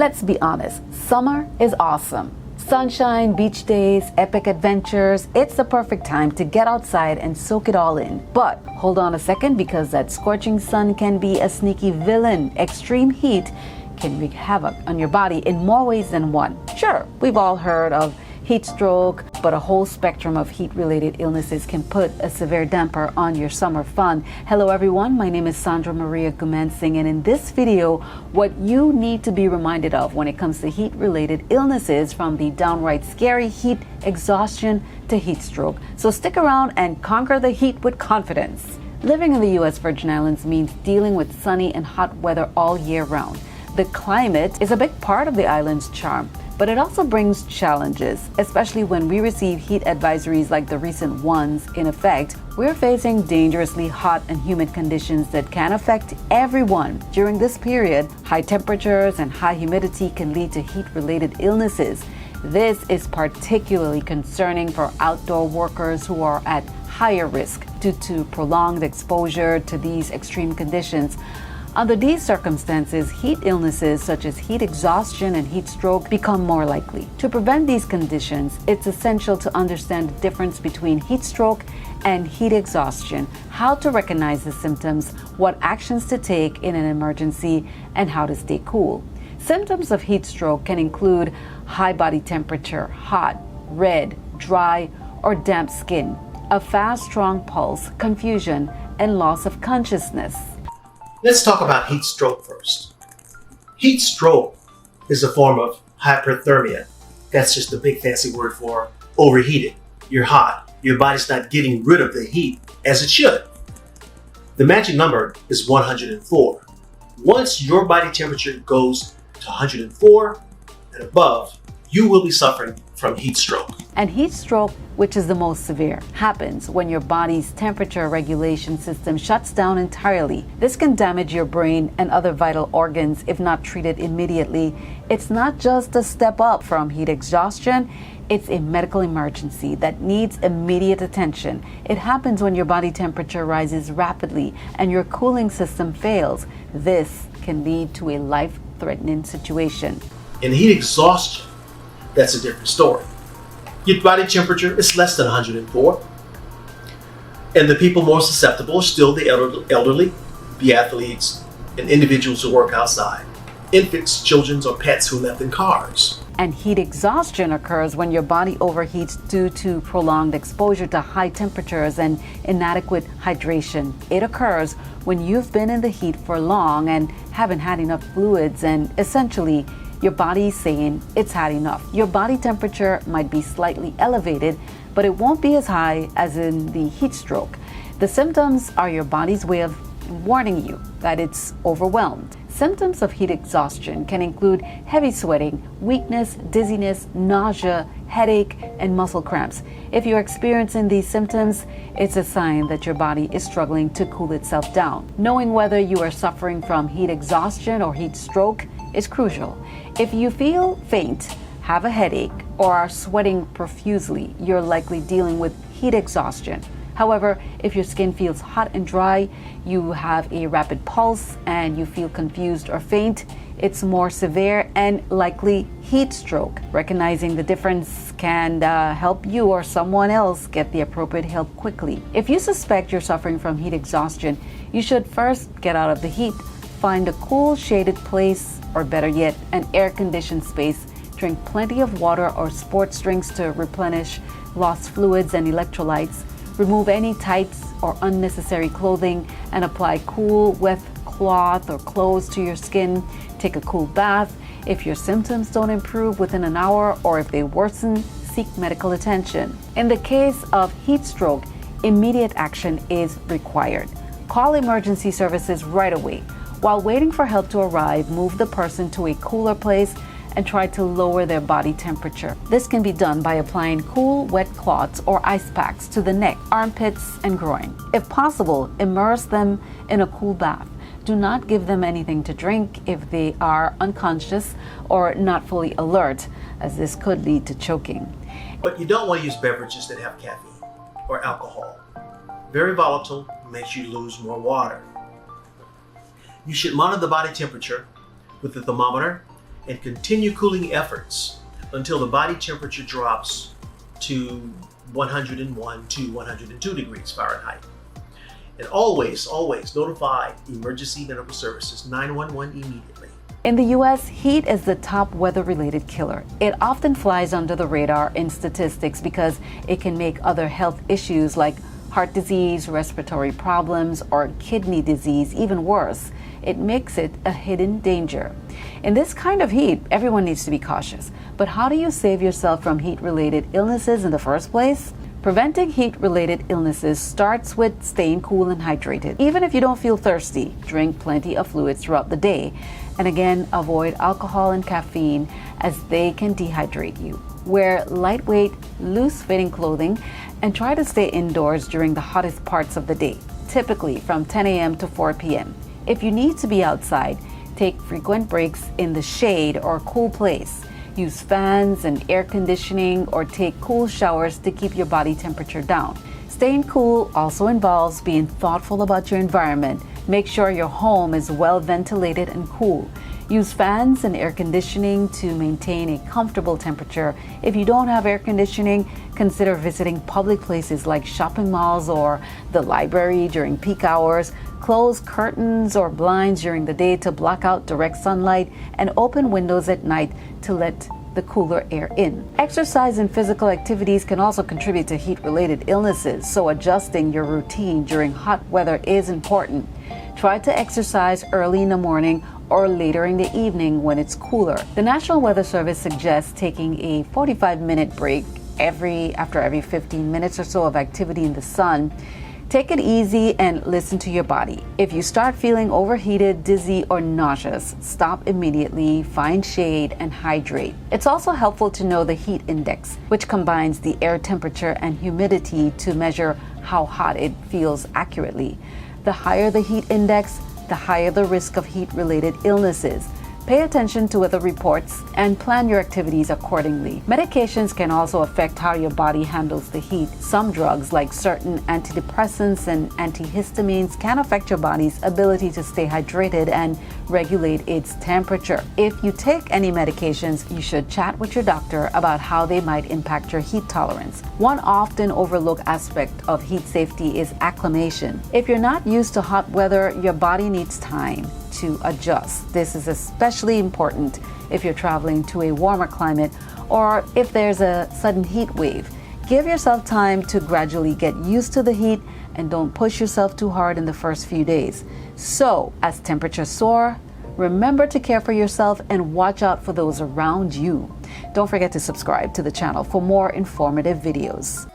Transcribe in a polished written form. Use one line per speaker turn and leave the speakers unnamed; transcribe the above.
Let's be honest, summer is awesome. Sunshine, beach days, epic adventures, it's the perfect time to get outside and soak it all in. But hold on a second, because that scorching sun can be a sneaky villain. Extreme heat can wreak havoc on your body in more ways than one. Sure, we've all heard of heat stroke, but a whole spectrum of heat-related illnesses can put a severe damper on your summer fun. Hello everyone, my name is Sandra Maria Gumansing, and in this video, what you need to be reminded of when it comes to heat-related illnesses, from the downright scary heat exhaustion to heat stroke. So stick around and conquer the heat with confidence. Living in the U.S. Virgin Islands means dealing with sunny and hot weather all year round. The climate is a big part of the island's charm, but it also brings challenges, especially when we receive heat advisories like the recent ones in effect. We're facing dangerously hot and humid conditions that can affect everyone. During this period, high temperatures and high humidity can lead to heat-related illnesses. This is particularly concerning for outdoor workers who are at higher risk due to prolonged exposure to these extreme conditions. Under these circumstances, heat illnesses such as heat exhaustion and heat stroke become more likely. To prevent these conditions, it's essential to understand the difference between heat stroke and heat exhaustion, how to recognize the symptoms, what actions to take in an emergency, and how to stay cool. Symptoms of heat stroke can include high body temperature, hot, red, dry, or damp skin, a fast, strong pulse, confusion, and loss of consciousness.
Let's talk about heat stroke first. Heat stroke is a form of hyperthermia. That's just a big fancy word for overheated. You're hot. Your body's not getting rid of the heat as it should. The magic number is 104. Once your body temperature goes to 104 and above, you will be suffering from heat stroke.
And heat stroke, which is the most severe, happens when your body's temperature regulation system shuts down entirely. This can damage your brain and other vital organs if not treated immediately. It's not just a step up from heat exhaustion, it's a medical emergency that needs immediate attention. It happens when your body temperature rises rapidly and your cooling system fails. This can lead to a life-threatening situation.
In heat exhaustion, that's a different story. Your body temperature is less than 104, and the people more susceptible are still the elderly, biathletes, and individuals who work outside, infants, children, or pets who left in cars.
And heat exhaustion occurs when your body overheats due to prolonged exposure to high temperatures and inadequate hydration. It occurs when you've been in the heat for long and haven't had enough fluids, and essentially your body is saying it's had enough. Your body temperature might be slightly elevated, but it won't be as high as in the heat stroke. The symptoms are your body's way of warning you that it's overwhelmed. Symptoms of heat exhaustion can include heavy sweating, weakness, dizziness, nausea, headache, and muscle cramps. If you're experiencing these symptoms, it's a sign that your body is struggling to cool itself down. Knowing whether you are suffering from heat exhaustion or heat stroke is crucial. If you feel faint, have a headache, or are sweating profusely, you're likely dealing with heat exhaustion. However, if your skin feels hot and dry, you have a rapid pulse, and you feel confused or faint, it's more severe and likely heat stroke. Recognizing the difference can help you or someone else get the appropriate help quickly. If you suspect you're suffering from heat exhaustion, you should first get out of the heat. Find a cool, shaded place, or better yet, an air-conditioned space. Drink plenty of water or sports drinks to replenish lost fluids and electrolytes. Remove any tights or unnecessary clothing and apply cool, wet cloth or clothes to your skin. Take a cool bath. If your symptoms don't improve within an hour, or if they worsen, seek medical attention. In the case of heat stroke, immediate action is required. Call emergency services right away. While waiting for help to arrive, move the person to a cooler place and try to lower their body temperature. This can be done by applying cool, wet cloths or ice packs to the neck, armpits, and groin. If possible, immerse them in a cool bath. Do not give them anything to drink if they are unconscious or not fully alert, as this could lead to choking.
But you don't want to use beverages that have caffeine or alcohol. Very volatile, makes you lose more water. You should monitor the body temperature with a thermometer and continue cooling efforts until the body temperature drops to 101 to 102 degrees Fahrenheit. And always notify emergency medical services 911 immediately.
In the US, heat is the top weather-related killer. It often flies under the radar in statistics because it can make other health issues like heart disease, respiratory problems, or kidney disease even worse. It makes it a hidden danger. In this kind of heat, everyone needs to be cautious. But how do you save yourself from heat-related illnesses in the first place? Preventing heat-related illnesses starts with staying cool and hydrated. Even if you don't feel thirsty, drink plenty of fluids throughout the day. And again, avoid alcohol and caffeine as they can dehydrate you. Wear lightweight, loose-fitting clothing and try to stay indoors during the hottest parts of the day, typically from 10 a.m. to 4 p.m. If you need to be outside, take frequent breaks in the shade or cool place. Use fans and air conditioning or take cool showers to keep your body temperature down. Staying cool also involves being thoughtful about your environment. Make sure your home is well ventilated and cool. Use fans and air conditioning to maintain a comfortable temperature. If you don't have air conditioning, consider visiting public places like shopping malls or the library during peak hours. Close curtains or blinds during the day to block out direct sunlight, and open windows at night to let the cooler air in. Exercise and physical activities can also contribute to heat-related illnesses, so adjusting your routine during hot weather is important. Try to exercise early in the morning or later in the evening when it's cooler. The National Weather Service suggests taking a 45-minute break after every 15 minutes or so of activity in the sun. Take it easy and listen to your body. If you start feeling overheated, dizzy, or nauseous, stop immediately, find shade, and hydrate. It's also helpful to know the heat index, which combines the air temperature and humidity to measure how hot it feels accurately. The higher the heat index, the higher the risk of heat-related illnesses. Pay attention to weather reports and plan your activities accordingly. Medications can also affect how your body handles the heat. Some drugs, like certain antidepressants and antihistamines, can affect your body's ability to stay hydrated and regulate its temperature. If you take any medications, you should chat with your doctor about how they might impact your heat tolerance. One often overlooked aspect of heat safety is acclimation. If you're not used to hot weather, your body needs time to adjust. This is especially important if you're traveling to a warmer climate or if there's a sudden heat wave. Give yourself time to gradually get used to the heat and don't push yourself too hard in the first few days. So, as temperatures soar, remember to care for yourself and watch out for those around you. Don't forget to subscribe to the channel for more informative videos.